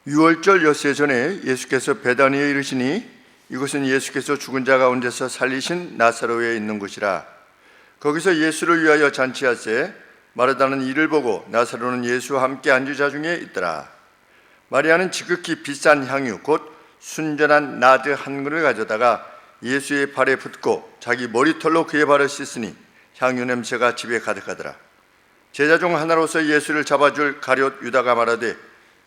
유월절 엿새 전에 예수께서 베다니에 이르시니 이곳은 예수께서 죽은 자 가운데서 살리신 나사로에 있는 곳이라. 거기서 예수를 위하여 잔치하세 마르다는 이를 보고 나사로는 예수와 함께 앉은 자 중에 있더라. 마리아는 지극히 비싼 향유 곧 순전한 나드 한 그릇을 가져다가 예수의 발에 붓고 자기 머리털로 그의 발을 씻으니 향유 냄새가 집에 가득하더라. 제자 중 하나로서 예수를 잡아줄 가룟 유다가 말하되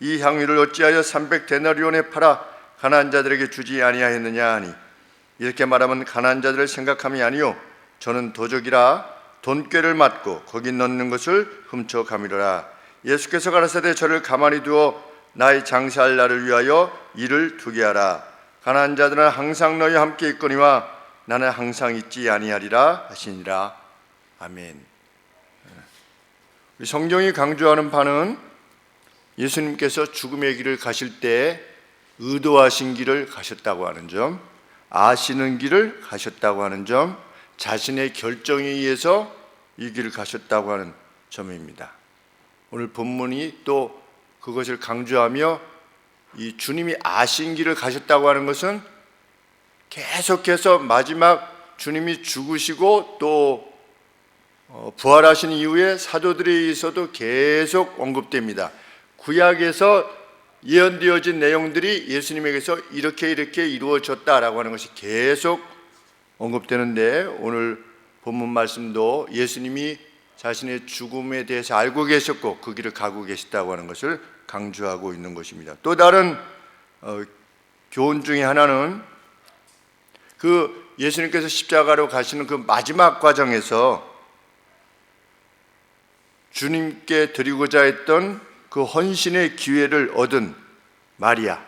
이 향유를 어찌하여 300데나리온에 팔아 가난한 자들에게 주지 아니하였느냐 하니, 이렇게 말하면 가난한 자들을 생각함이 아니요 저는 도적이라 돈꾀를 맞고 거기 넣는 것을 훔쳐 가미르라. 예수께서 가라사대 저를 가만히 두어 나의 장사할 날을 위하여 일을 두게 하라. 가난한 자들은 항상 너희와 함께 있거니와 나는 항상 있지 아니하리라 하시니라. 아멘. 성경이 강조하는 바는 예수님께서 죽음의 길을 가실 때 의도하신 길을 가셨다고 하는 점, 아시는 길을 가셨다고 하는 점, 자신의 결정에 의해서 이 길을 가셨다고 하는 점입니다. 오늘 본문이 또 그것을 강조하며 이 주님이 아신 길을 가셨다고 하는 것은 계속해서 마지막 주님이 죽으시고 또 부활하신 이후에 사도들에 의해서도 계속 언급됩니다. 구약에서 예언되어진 내용들이 예수님에게서 이렇게 이루어졌다라고 하는 것이 계속 언급되는데, 오늘 본문 말씀도 예수님이 자신의 죽음에 대해서 알고 계셨고 그 길을 가고 계시다고 하는 것을 강조하고 있는 것입니다. 또 다른 교훈 중에 하나는 그 예수님께서 십자가로 가시는 그 마지막 과정에서 주님께 드리고자 했던 그 헌신의 기회를 얻은 마리아에게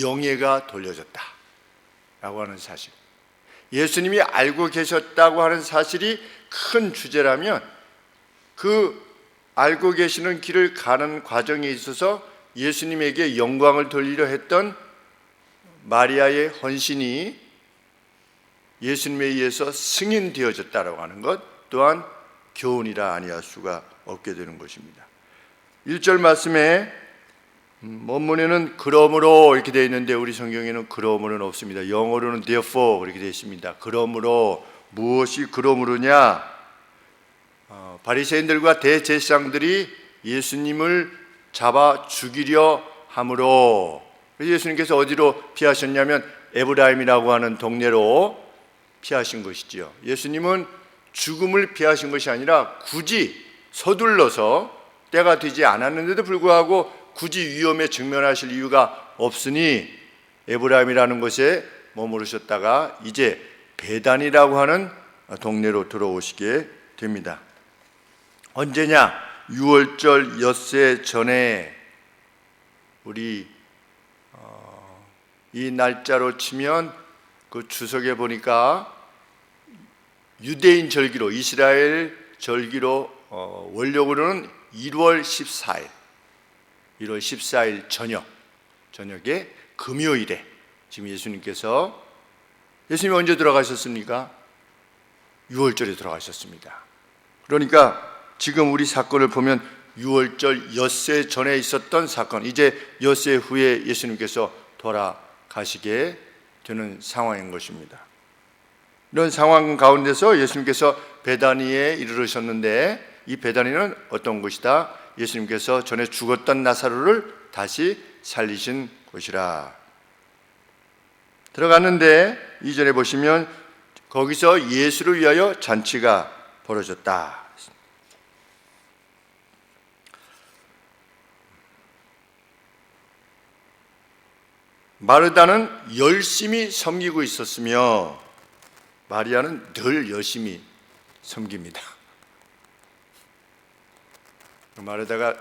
영예가 돌려졌다라고 하는 사실, 예수님이 알고 계셨다고 하는 사실이 큰 주제라면 그 알고 계시는 길을 가는 과정에 있어서 예수님에게 영광을 돌리려 했던 마리아의 헌신이 예수님에 의해서 승인되어졌다라고 하는 것 또한 교훈이라 아니할 수가 없게 되는 것입니다. 1절 말씀에 원문에는 그러므로 이렇게 되어 있는데 우리 성경에는 그러므로는 없습니다. 영어로는 therefore 이렇게 되어 있습니다. 그러므로, 무엇이 그러므로냐? 바리새인들과 대제사장들이 예수님을 잡아 죽이려 함으로, 예수님께서 어디로 피하셨냐면 에브라임이라고 하는 동네로 피하신 것이지요. 예수님은 죽음을 피하신 것이 아니라 굳이 서둘러서 때가 되지 않았는데도 불구하고 굳이 위험에 직면하실 이유가 없으니 에브라임이라는 곳에 머무르셨다가 이제 베단이라고 하는 동네로 들어오시게 됩니다. 언제냐? 유월절 엿새 전에, 우리 이 날짜로 치면 그 주석에 보니까 유대인 절기로, 이스라엘 절기로 원력으로는 1월 14일 저녁에 금요일에 지금 예수님이 언제 들어가셨습니까? 6월절에 들어가셨습니다. 그러니까 지금 우리 사건을 보면 6월절 엿새 전에 있었던 사건, 이제 엿새 후에 예수님께서 돌아가시게 되는 상황인 것입니다. 이런 상황 가운데서 예수님께서 베다니에 이르르셨는데, 이 베다니는 어떤 곳이다? 예수님께서 전에 죽었던 나사로를 다시 살리신 곳이라. 들어갔는데 2절에 보시면 거기서 예수를 위하여 잔치가 벌어졌다. 마르다는 열심히 섬기고 있었으며 마리아는 늘 열심히 섬깁니다. 마르다가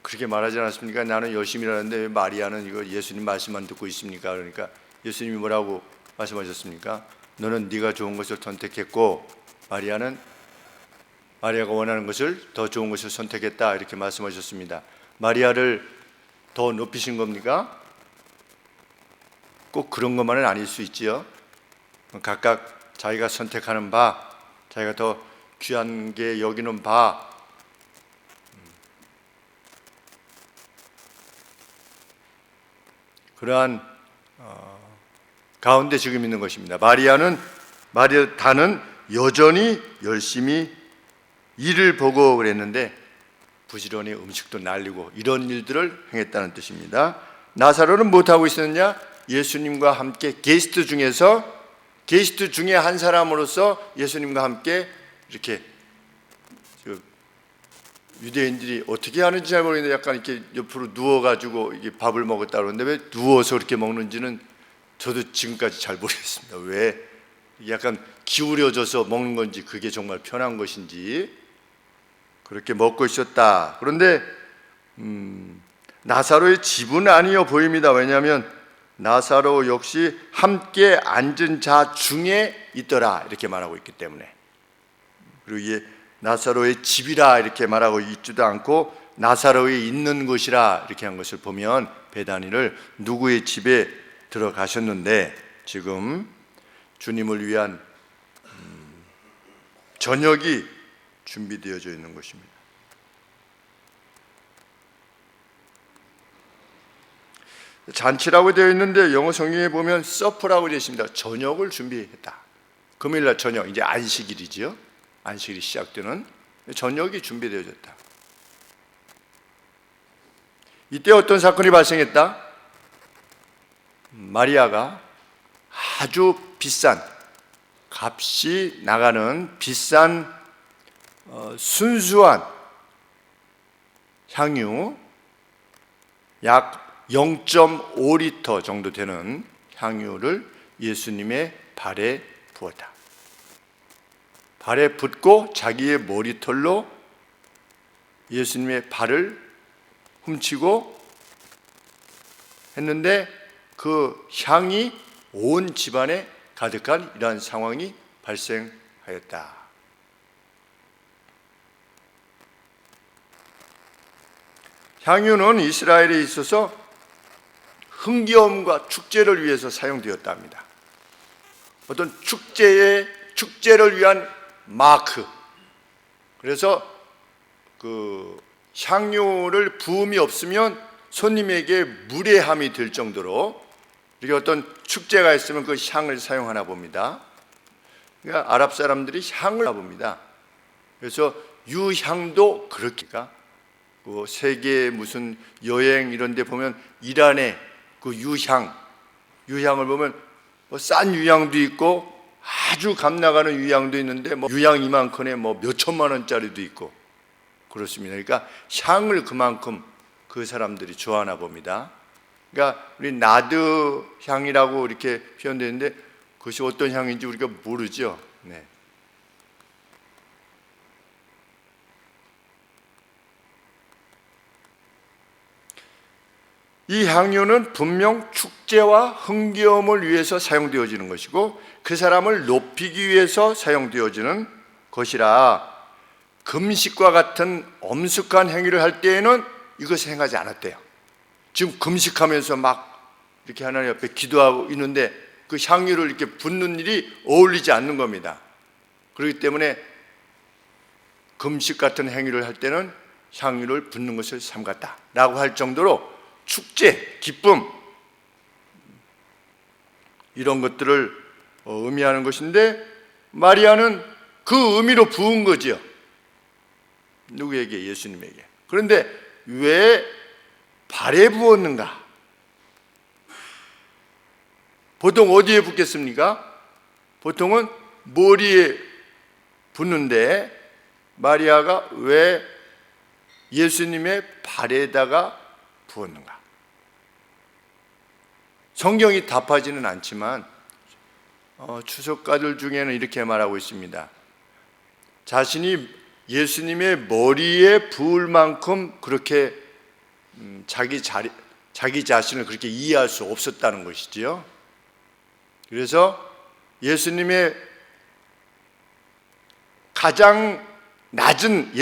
그렇게 말하지 않았습니까? 나는 열심히 하는데 왜 마리아는 이거 예수님 말씀만 듣고 있습니까? 그러니까 예수님이 뭐라고 말씀하셨습니까? 너는 네가 좋은 것을 선택했고 마리아가 원하는 것을, 더 좋은 것을 선택했다, 이렇게 말씀하셨습니다. 마리아를 더 높이신 겁니까? 꼭 그런 것만은 아닐 수 있지요. 각각 자기가 선택하는 바, 자기가 더 귀한 게 여기는 바, 그러한 가운데 지금 있는 것입니다. 마리아다는 여전히 열심히 일을 보고 그랬는데 부지런히 음식도 날리고 이런 일들을 행했다는 뜻입니다. 나사로는 못하고 있었느냐? 예수님과 함께 게스트 중에 한 사람으로서 예수님과 함께 이렇게 유대인들이 어떻게 하는지 잘 모르겠는데 약간 이렇게 옆으로 누워가지고 이게 밥을 먹었다 그러는데 왜 누워서 그렇게 먹는지는 저도 지금까지 잘 모르겠습니다. 왜 약간 기울여져서 먹는 건지 그게 정말 편한 것인지 그렇게 먹고 있었다. 그런데 나사로의 집은 아니어 보입니다. 왜냐하면 나사로 역시 함께 앉은 자 중에 있더라 이렇게 말하고 있기 때문에. 그리고 이게 나사로의 집이라 이렇게 말하고 있지도 않고 나사로의 있는 곳이라 이렇게 한 것을 보면 베다니를 누구의 집에 들어가셨는데 지금 주님을 위한 저녁이 준비되어져 있는 것입니다. 잔치라고 되어 있는데 영어 성경에 보면 서프라고 되어 있습니다. 저녁을 준비했다. 금요일날 저녁, 이제 안식일이지요. 안식일이 시작되는 저녁이 준비되어졌다. 이때 어떤 사건이 발생했다? 마리아가 아주 비싼 값이 나가는 비싼 순수한 향유 약 0.5리터 정도 되는 향유를 예수님의 발에 부었다. 발에 붓고 자기의 머리털로 예수님의 발을 훔치고 했는데 그 향이 온 집안에 가득한 이러한 상황이 발생하였다. 향유는 이스라엘에 있어서 흥겨움과 축제를 위해서 사용되었다 합니다. 어떤 축제를 위한 마크. 그래서 그 향유를 부음이 없으면 손님에게 무례함이 될 정도로 이렇게 어떤 축제가 있으면 그 향을 사용하나 봅니다. 그러니까 아랍 사람들이 향을 봅니다. 그래서 유향도 그렇게가 그 세계 무슨 여행 이런 데 보면 이란의 그 유향을 보면 뭐 싼 유향도 있고 아주 값 나가는 유향도 있는데 뭐 유향 이만큼에 뭐 몇 천만 원짜리도 있고 그렇습니다. 그러니까 향을 그만큼 그 사람들이 좋아하나 봅니다. 그러니까 우리 나드 향이라고 이렇게 표현되는데 그것이 어떤 향인지 우리가 모르죠. 네. 이 향유는 분명 축제와 흥겨움을 위해서 사용되어지는 것이고 그 사람을 높이기 위해서 사용되어지는 것이라 금식과 같은 엄숙한 행위를 할 때에는 이것을 행하지 않았대요. 지금 금식하면서 막 이렇게 하나님 앞에 기도하고 있는데 그 향유를 이렇게 붓는 일이 어울리지 않는 겁니다. 그렇기 때문에 금식 같은 행위를 할 때는 향유를 붓는 것을 삼갔다라고 할 정도로 축제, 기쁨 이런 것들을 의미하는 것인데 마리아는 그 의미로 부은 거지요. 누구에게? 예수님에게. 그런데 왜 발에 부었는가? 보통 어디에 붓겠습니까? 보통은 머리에 붓는데 마리아가 왜 예수님의 발에다가 부었는가? 성경이 답하지는 않지만 추석가들 중에는 이렇게 말하고 있습니다. 자신이 예수님의 머리에 부을 만큼 그렇게 자기 자신을 그렇게 이해할 수 없었다는 것이지요. 그래서 예수님의 가장 낮은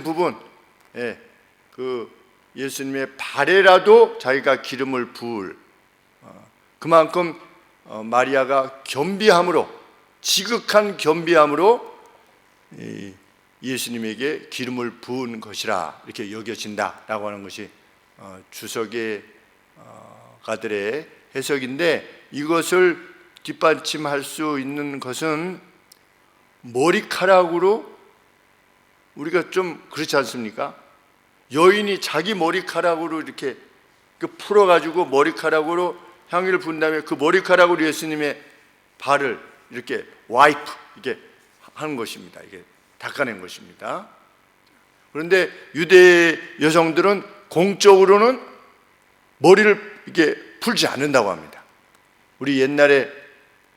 부분, 그 예수님의 발에라도 자기가 기름을 부을 그만큼 마리아가 겸비함으로 지극한 겸비함으로 예수님에게 기름을 부은 것이라 이렇게 여겨진다라고 하는 것이 주석의 해석가들의 해석인데, 이것을 뒷받침할 수 있는 것은 머리카락으로, 우리가 좀 그렇지 않습니까? 여인이 자기 머리카락으로 이렇게 풀어가지고 머리카락으로 향유를 부은 다음에 그 머리카락으로 예수님의 발을 이렇게 와이프, 이게 하는 것입니다. 이게 닦아낸 것입니다. 그런데 유대 여성들은 공적으로는 머리를 이렇게 풀지 않는다고 합니다. 우리 옛날에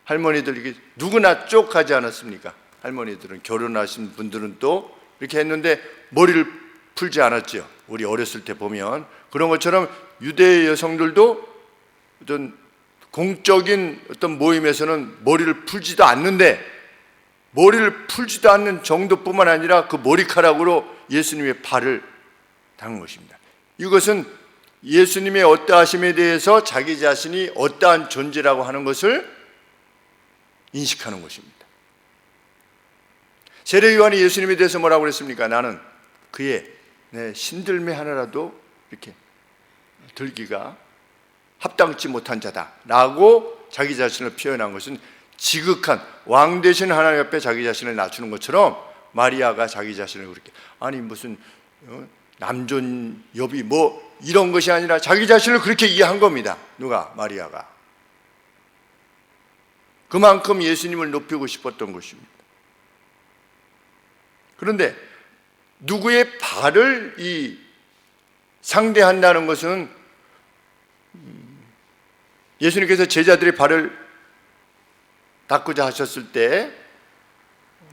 할머니들 이게 누구나 쪽하지 않았습니까? 할머니들은, 결혼하신 분들은 또 이렇게 했는데 머리를 풀지 않았죠. 우리 어렸을 때 보면 그런 것처럼 유대 여성들도 어떤 공적인 어떤 모임에서는 머리를 풀지도 않는데, 머리를 풀지도 않는 정도뿐만 아니라 그 머리카락으로 예수님의 발을 닦는 것입니다. 이것은 예수님의 어떠하심에 대해서 자기 자신이 어떠한 존재라고 하는 것을 인식하는 것입니다. 세례 요한이 예수님에 대해서 뭐라고 그랬습니까? 나는 그의 내 신들매 하나라도 이렇게 들기가 합당치 못한 자다 라고 자기 자신을 표현한 것은 지극한 왕 되신 하나님 앞에 자기 자신을 낮추는 것처럼, 마리아가 자기 자신을 그렇게, 아니 무슨 남존 여비 뭐 이런 것이 아니라 자기 자신을 그렇게 이해한 겁니다. 누가? 마리아가. 그만큼 예수님을 높이고 싶었던 것입니다. 그런데 누구의 발을 상대한다는 것은, 예수님께서 제자들의 발을 닦고자 하셨을 때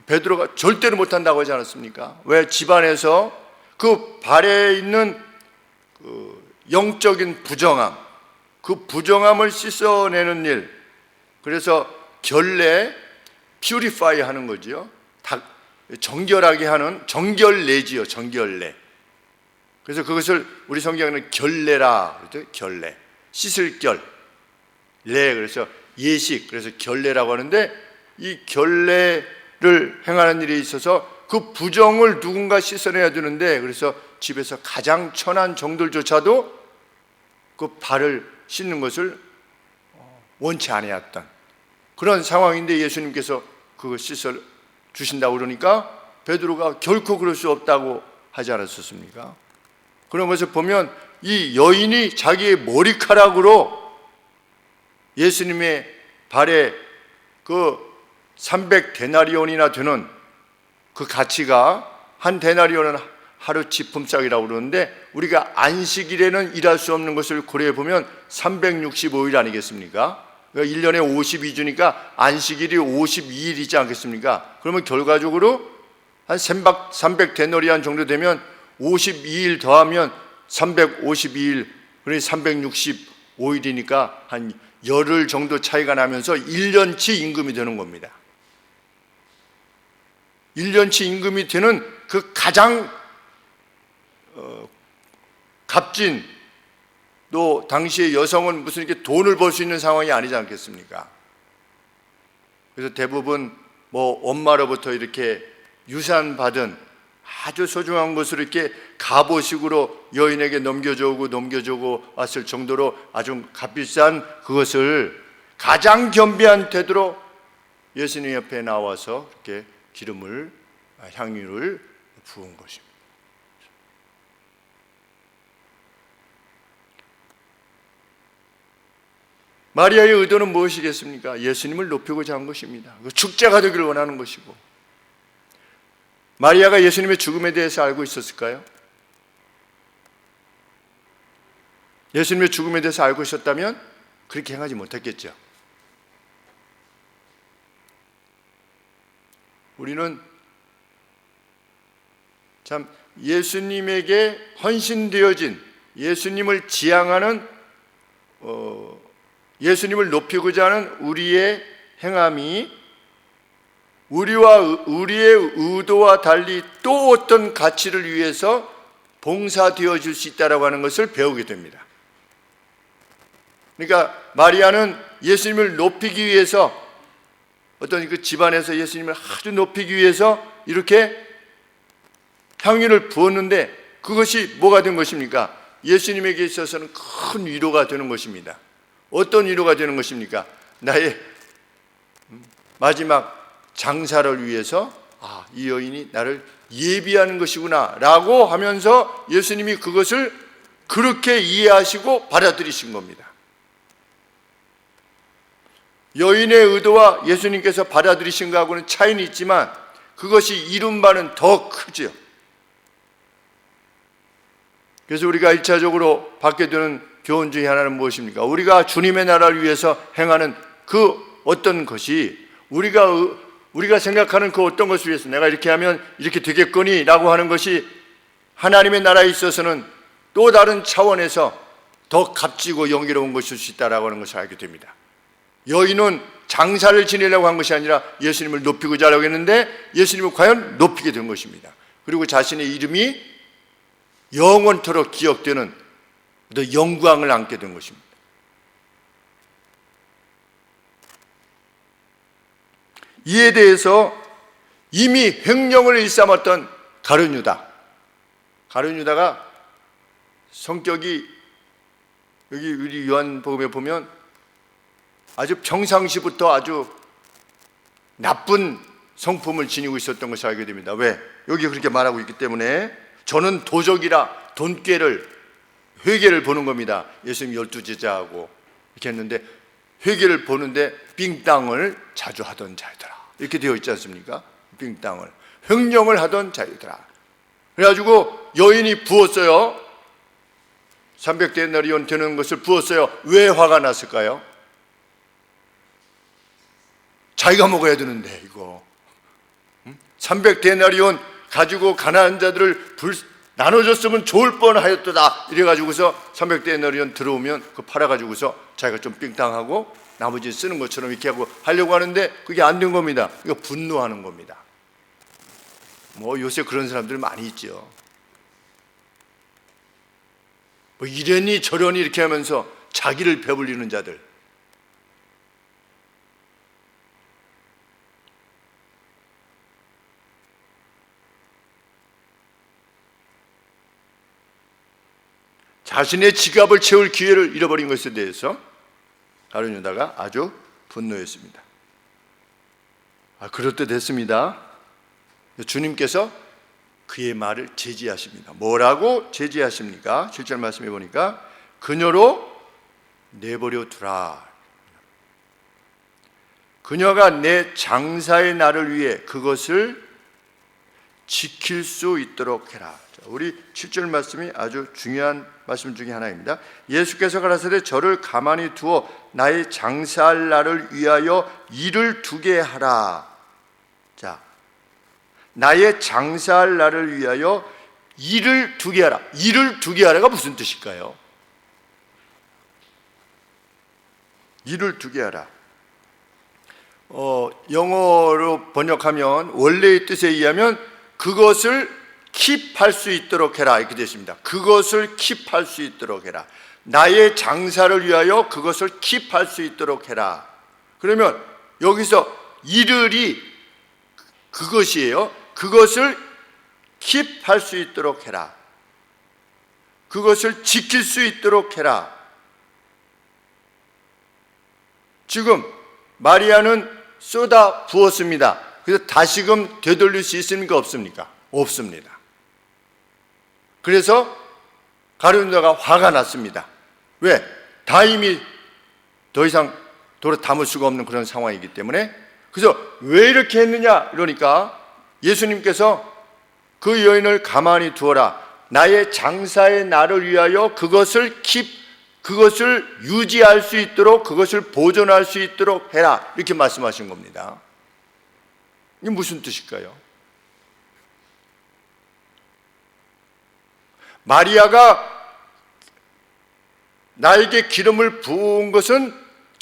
베드로가 절대로 못한다고 하지 않았습니까? 왜? 집안에서 그 발에 있는 그 영적인 부정함, 그 부정함을 씻어내는 일, 그래서 결례, 퓨리파이 하는 거지요. 정결하게 하는 정결례지요. 정결례. 그래서 그것을 우리 성경에는 결례라 그러죠. 결례, 씻을 결, 레, 그래서 예식, 그래서 결례라고 하는데, 이 결례를 행하는 일에 있어서 그 부정을 누군가 씻어내야 되는데, 그래서 집에서 가장 천한 종들조차도 그 발을 씻는 것을 원치 않았던 그런 상황인데, 예수님께서 그거 씻어 주신다고 그러니까 베드로가 결코 그럴 수 없다고 하지 않았었습니까? 그런 것을 보면 이 여인이 자기의 머리카락으로 예수님의 발에 그 300데나리온이나 되는 그 가치가, 한 데나리온은 하루치 품삯이라고 그러는데, 우리가 안식일에는 일할 수 없는 것을 고려해 보면 365일 아니겠습니까? 그러니까 1년에 52주니까 안식일이 52일이지 않겠습니까? 그러면 결과적으로 한 300데나리온 정도 되면 52일 더하면 352일, 그러니 365일이니까 한 열흘 정도 차이가 나면서 1년치 임금이 되는 겁니다. 1년치 임금이 되는 그 가장 값진, 또 당시에 여성은 무슨 이렇게 돈을 벌 수 있는 상황이 아니지 않겠습니까? 그래서 대부분 뭐 엄마로부터 이렇게 유산받은 아주 소중한 것을 이렇게 갑오식으로 여인에게 넘겨주고 왔을 정도로 아주 값비싼 그것을 가장 겸비한 태도로 예수님 옆에 나와서 이렇게 기름을, 향유를 부은 것입니다. 마리아의 의도는 무엇이겠습니까? 예수님을 높이고자 한 것입니다. 축제가 되기를 원하는 것이고. 마리아가 예수님의 죽음에 대해서 알고 있었을까요? 예수님의 죽음에 대해서 알고 있었다면 그렇게 행하지 못했겠죠. 우리는 참 예수님에게 헌신되어진, 예수님을 지향하는, 예수님을 높이고자 하는 우리의 행함이 우리의 의도와 달리 또 어떤 가치를 위해서 봉사되어 줄 수 있다고 하는 것을 배우게 됩니다. 그러니까 마리아는 예수님을 높이기 위해서, 어떤 그 집안에서 예수님을 아주 높이기 위해서 이렇게 향유를 부었는데, 그것이 뭐가 된 것입니까? 예수님에게 있어서는 큰 위로가 되는 것입니다. 어떤 위로가 되는 것입니까? 나의 마지막 장사를 위해서 이 여인이 나를 예비하는 것이구나 라고 하면서 예수님이 그것을 그렇게 이해하시고 받아들이신 겁니다. 여인의 의도와 예수님께서 받아들이신 것하고는 차이는 있지만 그것이 이룬 바는 더 크죠. 그래서 우리가 1차적으로 받게 되는 교훈 중에 하나는 무엇입니까? 우리가 주님의 나라를 위해서 행하는 그 어떤 것이 우리가 생각하는 그 어떤 것을 위해서 내가 이렇게 하면 이렇게 되겠거니 라고 하는 것이 하나님의 나라에 있어서는 또 다른 차원에서 더 값지고 영예로운 것일 수 있다라고 하는 것을 알게 됩니다. 여인은 장사를 지내려고 한 것이 아니라 예수님을 높이고자 하려고 했는데 예수님을 과연 높이게 된 것입니다. 그리고 자신의 이름이 영원토록 기억되는 영광을 안게 된 것입니다. 이에 대해서 이미 횡령을 일삼았던 가룟 유다가 성격이 여기 우리 요한복음에 보면 아주 평상시부터 아주 나쁜 성품을 지니고 있었던 것을 알게 됩니다. 왜? 여기 그렇게 말하고 있기 때문에 저는 도적이라 돈꾀를 회개를 보는 겁니다. 예수님 12제자하고 이렇게 했는데 회개를 보는데 빙땅을 자주 하던 자이더라 이렇게 되어 있지 않습니까? 빙땅을 횡령을 하던 자이더라. 그래가지고 여인이 부었어요. 300데나리온 되는 것을 부었어요. 왜 화가 났을까요? 자기가 먹어야 되는데 이거 300데나리온 가지고 가난한 자들을 나눠줬으면 좋을 뻔하였도다 이래가지고서 300데나리온 들어오면 그 팔아가지고서 자기가 좀 빙땅하고 나머지 쓰는 것처럼 이렇게 하려고 하는데 그게 안 된 겁니다. 이거 분노하는 겁니다. 뭐 요새 그런 사람들 많이 있죠. 뭐 이러니 저러니 이렇게 하면서 자기를 배불리는 자들. 자신의 지갑을 채울 기회를 잃어버린 것에 대해서 가룟 유다가 아주 분노했습니다. 그럴듯했습니다. 주님께서 그의 말을 제지하십니다. 뭐라고 제지하십니까? 7절 말씀해 보니까 그녀로 내버려 두라. 그녀가 내 장사의 날을 위해 그것을 지킬 수 있도록 해라. 우리 7절 말씀이 아주 중요한 말씀 중에 하나입니다. 예수께서 가라사대 저를 가만히 두어 나의 장사할 날을 위하여 일을 두게 하라. 자, 나의 장사할 날을 위하여 일을 두게 하라. 일을 두게 하라가 무슨 뜻일까요? 일을 두게 하라. 영어로 번역하면 원래의 뜻에 의하면 그것을 킵할 수 있도록 해라 이렇게 되어 있습니다. 그것을 킵할 수 있도록 해라. 나의 장사를 위하여 그것을 킵할 수 있도록 해라. 그러면 여기서 일을이 그것이에요. 그것을 킵할 수 있도록 해라. 그것을 지킬 수 있도록 해라. 지금 마리아는 쏟아 부었습니다. 그래서 다시금 되돌릴 수 있습니까? 없습니까? 없습니다. 그래서 가룟 유다가 화가 났습니다. 왜? 다 이미 더 이상 도로 담을 수가 없는 그런 상황이기 때문에. 그래서 왜 이렇게 했느냐 이러니까 예수님께서 그 여인을 가만히 두어라. 나의 장사의 날을 위하여 그것을 유지할 수 있도록, 그것을 보존할 수 있도록 해라 이렇게 말씀하신 겁니다. 이게 무슨 뜻일까요? 마리아가 나에게 기름을 부은 것은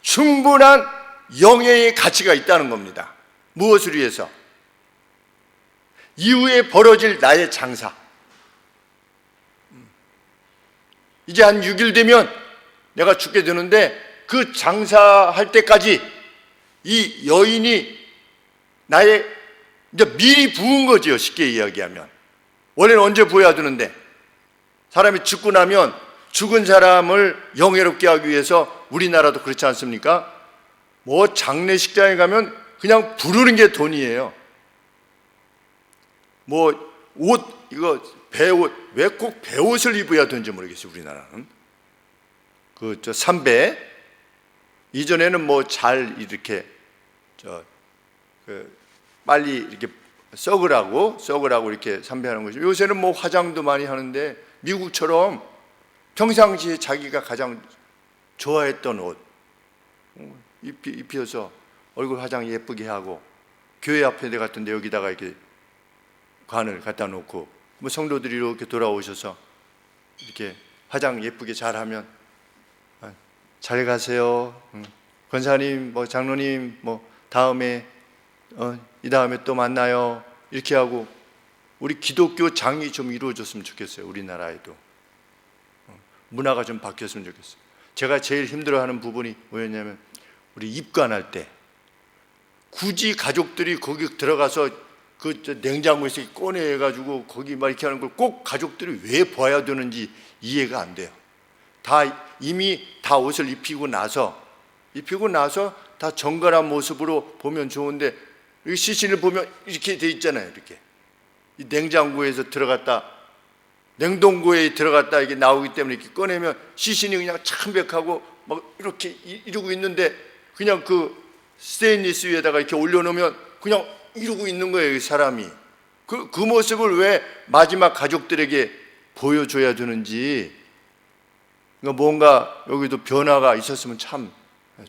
충분한 영예의 가치가 있다는 겁니다. 무엇을 위해서? 이후에 벌어질 나의 장사. 이제 한 6일 되면 내가 죽게 되는데 그 장사할 때까지 이 여인이 나의 이제 미리 부은 거죠. 쉽게 이야기하면 원래는 언제 부어야 되는데 사람이 죽고 나면 죽은 사람을 영예롭게 하기 위해서 우리나라도 그렇지 않습니까? 뭐 장례식장에 가면 그냥 부르는 게 돈이에요. 뭐 옷, 이거 배옷, 왜 꼭 배옷을 입어야 되는지 모르겠어요, 우리나라는. 삼배. 이전에는 뭐 잘 이렇게, 빨리 이렇게 썩으라고 이렇게 삼배하는 거죠. 요새는 뭐 화장도 많이 하는데, 미국처럼 평상시에 자기가 가장 좋아했던 옷 입혀서 얼굴 화장 예쁘게 하고, 교회 앞에 같은 데 여기다가 이렇게 관을 갖다 놓고, 뭐 성도들이 이렇게 돌아오셔서 이렇게 화장 예쁘게 잘하면 잘 가세요, 권사님, 뭐 장로님, 뭐 다음에 이 다음에 또 만나요, 이렇게 하고, 우리 기독교 장이 좀 이루어졌으면 좋겠어요. 우리나라에도 문화가 좀 바뀌었으면 좋겠어요. 제가 제일 힘들어하는 부분이 뭐였냐면, 우리 입관할 때 굳이 가족들이 거기 들어가서 냉장고에서 꺼내가지고 거기 막 이렇게 하는 걸 꼭 가족들이 왜 봐야 되는지 이해가 안 돼요. 이미 다 옷을 입히고 나서 다 정갈한 모습으로 보면 좋은데, 이 시신을 보면 이렇게 돼 있잖아요. 이렇게 이 냉장고에서 들어갔다, 냉동고에 들어갔다 이게 나오기 때문에 이렇게 꺼내면 시신이 그냥 참백하고 막 이렇게 이러고 있는데, 그냥 그 스테인리스 위에다가 이렇게 올려놓으면 그냥 이러고 있는 거예요, 이 사람이. 그 모습을 왜 마지막 가족들에게 보여줘야 되는지, 그러니까 뭔가 여기도 변화가 있었으면 참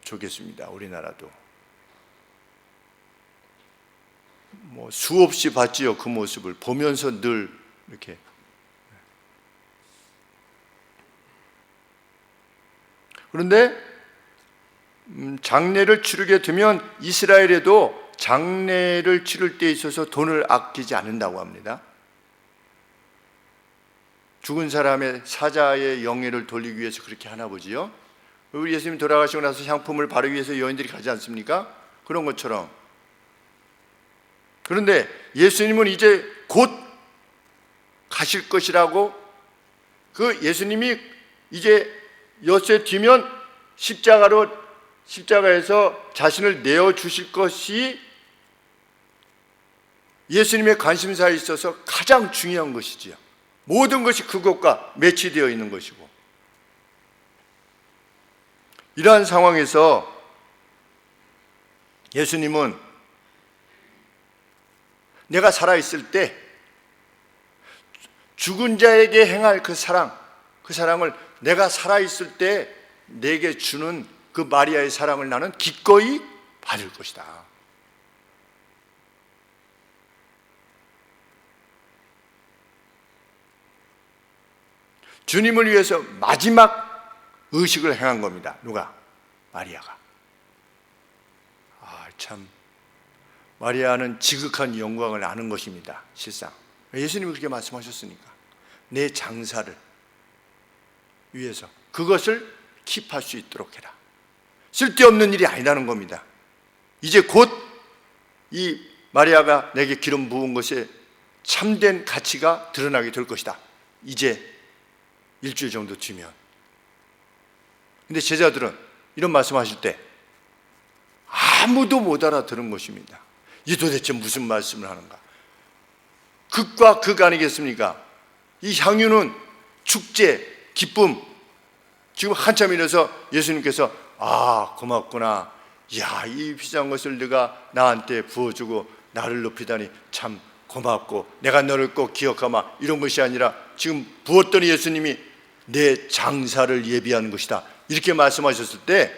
좋겠습니다. 우리나라도 뭐 수없이 봤지요. 그 모습을 보면서 늘 이렇게. 그런데 장례를 치르게 되면 이스라엘에도 장례를 치를 때 있어서 돈을 아끼지 않는다고 합니다. 죽은 사람의 사자의 영예를 돌리기 위해서 그렇게 하나 보지요. 우리 예수님 돌아가시고 나서 향품을 바르기 위해서 여인들이 가지 않습니까? 그런 것처럼. 그런데 예수님은 이제 곧 가실 것이라고, 그 예수님이 이제 엿새 뒤면 십자가에서 자신을 내어주실 것이 예수님의 관심사에 있어서 가장 중요한 것이지요. 모든 것이 그것과 매치되어 있는 것이고, 이러한 상황에서 예수님은 내가 살아있을 때 죽은 자에게 행할 그 사랑을 내가 살아있을 때 내게 주는 그 마리아의 사랑을 나는 기꺼이 받을 것이다. 주님을 위해서 마지막 의식을 행한 겁니다. 누가? 마리아가. 참, 마리아는 지극한 영광을 아는 것입니다. 실상 예수님이 그렇게 말씀하셨으니까 내 장사를 위해서 그것을 킵할 수 있도록 해라. 쓸데없는 일이 아니라는 겁니다. 이제 곧 이 마리아가 내게 기름 부은 것에 참된 가치가 드러나게 될 것이다. 이제 일주일 정도 뒤면. 근데 제자들은 이런 말씀하실 때 아무도 못 알아들은 것입니다. 이 도대체 무슨 말씀을 하는가? 극과 극 아니겠습니까? 이 향유는 축제, 기쁨. 지금 한참 이래서 예수님께서 고맙구나. 야, 이 비싼 것을 네가 나한테 부어주고 나를 높이다니 참 고맙고 내가 너를 꼭 기억하마, 이런 것이 아니라 지금 부었더니 예수님이 내 장사를 예비하는 것이다, 이렇게 말씀하셨을 때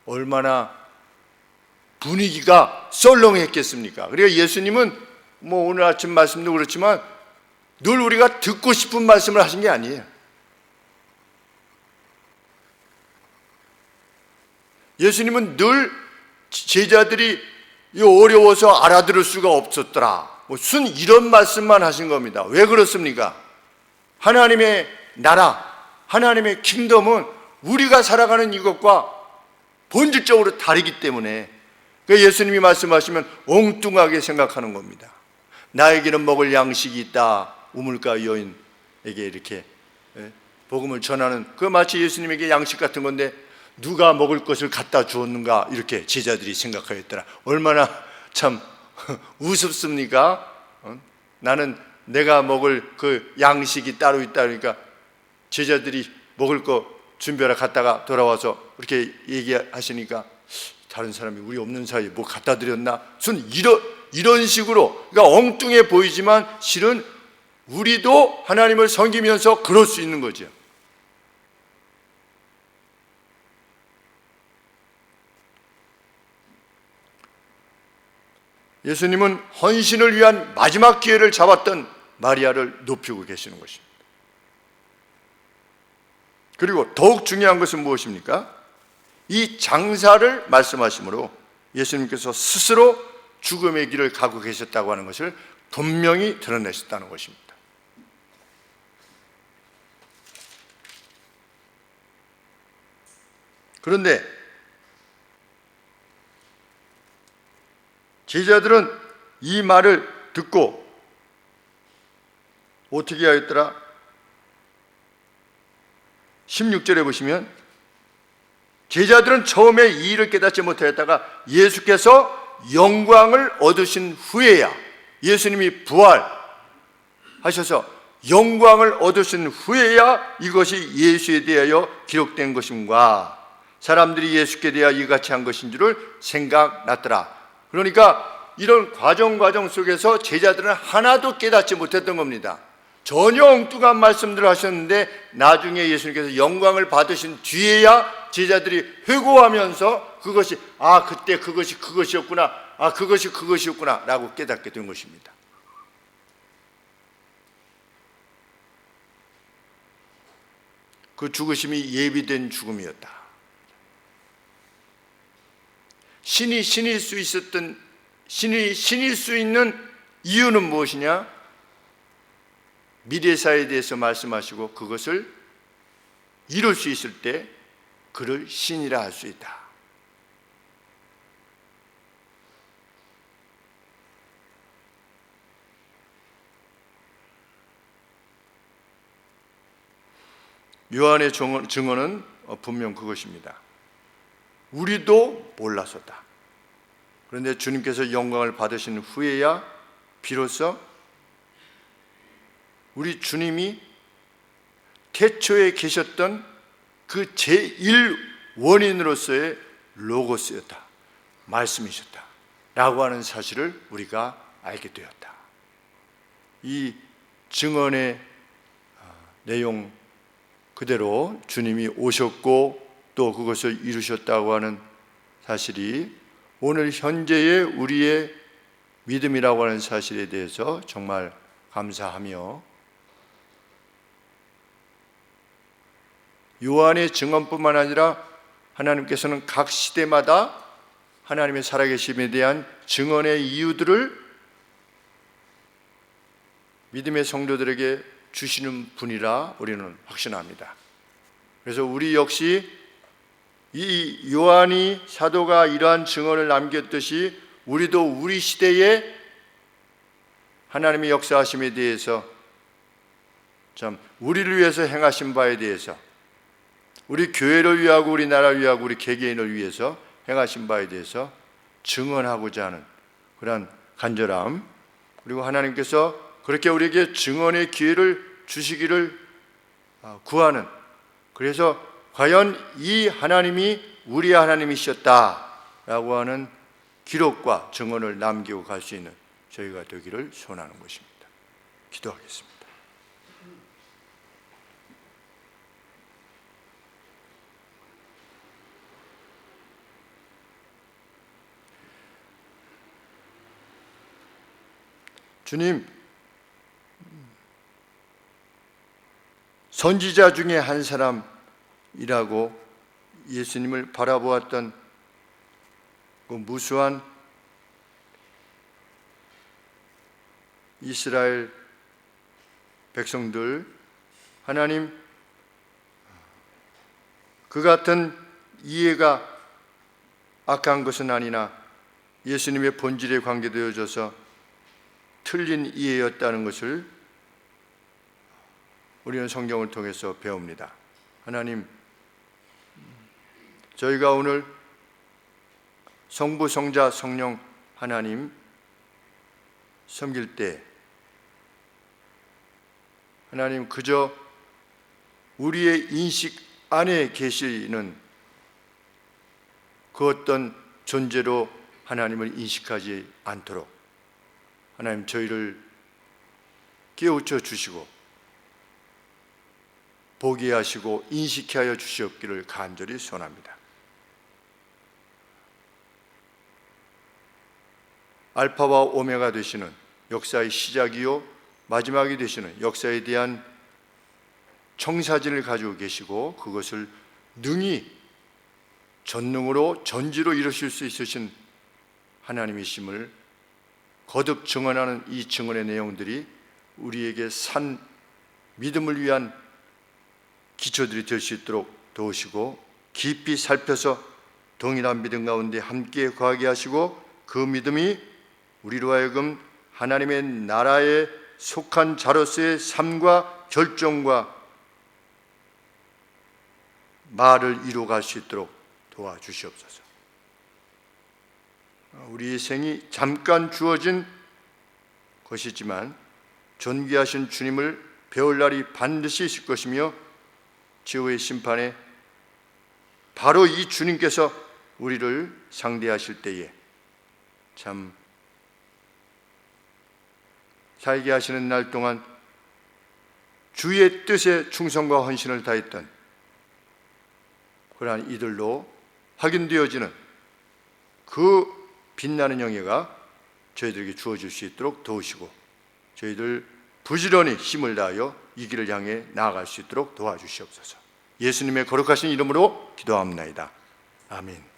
얼마나 분위기가 썰렁했겠습니까? 그러니까 예수님은 뭐 오늘 아침 말씀도 그렇지만 늘 우리가 듣고 싶은 말씀을 하신 게 아니에요. 예수님은 늘 제자들이 어려워서 알아들을 수가 없었더라, 무슨 이런 말씀만 하신 겁니다. 왜 그렇습니까? 하나님의 나라, 하나님의 킹덤은 우리가 살아가는 이것과 본질적으로 다르기 때문에 예수님이 말씀하시면 엉뚱하게 생각하는 겁니다. 나에게는 먹을 양식이 있다, 우물가 여인에게 이렇게 복음을 전하는, 그 마치 예수님에게 양식 같은 건데 누가 먹을 것을 갖다 주었는가 이렇게 제자들이 생각하였더라. 얼마나 참 우습습니까? 나는 내가 먹을 그 양식이 따로 있다 그러니까 제자들이 먹을 거 준비하러 갔다가 돌아와서 그렇게 얘기하시니까 다른 사람이 우리 없는 사이에 뭐 갖다 드렸나? 무슨 이런 식으로, 그러니까 엉뚱해 보이지만 실은 우리도 하나님을 섬기면서 그럴 수 있는 거죠. 예수님은 헌신을 위한 마지막 기회를 잡았던 마리아를 높이고 계시는 것입니다. 그리고 더욱 중요한 것은 무엇입니까? 이 장사를 말씀하시므로 예수님께서 스스로 죽음의 길을 가고 계셨다고 하는 것을 분명히 드러내셨다는 것입니다. 그런데 제자들은 이 말을 듣고 어떻게 하였더라? 16절에 보시면 제자들은 처음에 이 일을 깨닫지 못하였다가 예수께서 영광을 얻으신 후에야, 예수님이 부활하셔서 영광을 얻으신 후에야 이것이 예수에 대하여 기록된 것임과 사람들이 예수께 대하여 이같이 한 것인 줄을 생각났더라. 그러니까 이런 과정 속에서 제자들은 하나도 깨닫지 못했던 겁니다. 전혀 엉뚱한 말씀들을 하셨는데 나중에 예수님께서 영광을 받으신 뒤에야 제자들이 회고하면서 그것이 그때 그것이 그것이었구나, 그것이 그것이었구나 라고 깨닫게 된 것입니다. 그 죽으심이 예비된 죽음이었다. 신일 수 있는 이유는 무엇이냐? 미래사에 대해서 말씀하시고 그것을 이룰 수 있을 때 그를 신이라 할 수 있다. 요한의 증언은 분명 그것입니다. 우리도 몰랐었다. 그런데 주님께서 영광을 받으신 후에야 비로소 우리 주님이 태초에 계셨던 그 제1원인으로서의 로고스였다, 말씀이셨다 라고 하는 사실을 우리가 알게 되었다. 이 증언의 내용 그대로 주님이 오셨고 또 그것을 이루셨다고 하는 사실이 오늘 현재의 우리의 믿음이라고 하는 사실에 대해서 정말 감사하며, 요한의 증언뿐만 아니라 하나님께서는 각 시대마다 하나님의 살아계심에 대한 증언의 이유들을 믿음의 성도들에게 주시는 분이라 우리는 확신합니다. 그래서 우리 역시 이 요한이 사도가 이러한 증언을 남겼듯이 우리도 우리 시대에 하나님의 역사하심에 대해서, 참 우리를 위해서 행하신 바에 대해서, 우리 교회를 위하고 우리 나라를 위하고 우리 개개인을 위해서 행하신 바에 대해서 증언하고자 하는 그런 간절함, 그리고 하나님께서 그렇게 우리에게 증언의 기회를 주시기를 구하는, 그래서 과연 이 하나님이 우리의 하나님이셨다라고 하는 기록과 증언을 남기고 갈 수 있는 저희가 되기를 소원하는 것입니다. 기도하겠습니다. 주님, 선지자 중에 한 사람이라고 예수님을 바라보았던 그 무수한 이스라엘 백성들, 하나님, 그 같은 이해가 악한 것은 아니나 예수님의 본질에 관계되어져서 틀린 이해였다는 것을 우리는 성경을 통해서 배웁니다. 하나님, 저희가 오늘 성부, 성자, 성령 하나님 섬길 때 하나님 그저 우리의 인식 안에 계시는 그 어떤 존재로 하나님을 인식하지 않도록 하나님 저희를 깨우쳐 주시고 보게 하시고 인식케 하여 주시옵기를 간절히 소원합니다. 알파와 오메가 되시는 역사의 시작이요 마지막이 되시는 역사에 대한 청사진을 가지고 계시고 그것을 능히 전능으로 전지로 이루실 수 있으신 하나님이심을 거듭 증언하는 이 증언의 내용들이 우리에게 산 믿음을 위한 기초들이 될 수 있도록 도우시고 깊이 살펴서 동일한 믿음 가운데 함께 거하게 하시고 그 믿음이 우리로 하여금 하나님의 나라에 속한 자로서의 삶과 결정과 말을 이루어갈 수 있도록 도와주시옵소서. 우리의 생이 잠깐 주어진 것이지만 존귀하신 주님을 배울 날이 반드시 있을 것이며 최후의 심판에 바로 이 주님께서 우리를 상대하실 때에 참 살게 하시는 날 동안 주의 뜻에 충성과 헌신을 다했던 그러한 이들로 확인되어지는 그 빛나는 영예가 저희들에게 주어질 수 있도록 도우시고 저희들 부지런히 힘을 다하여 이 길을 향해 나아갈 수 있도록 도와주시옵소서. 예수님의 거룩하신 이름으로 기도합니다. 아멘.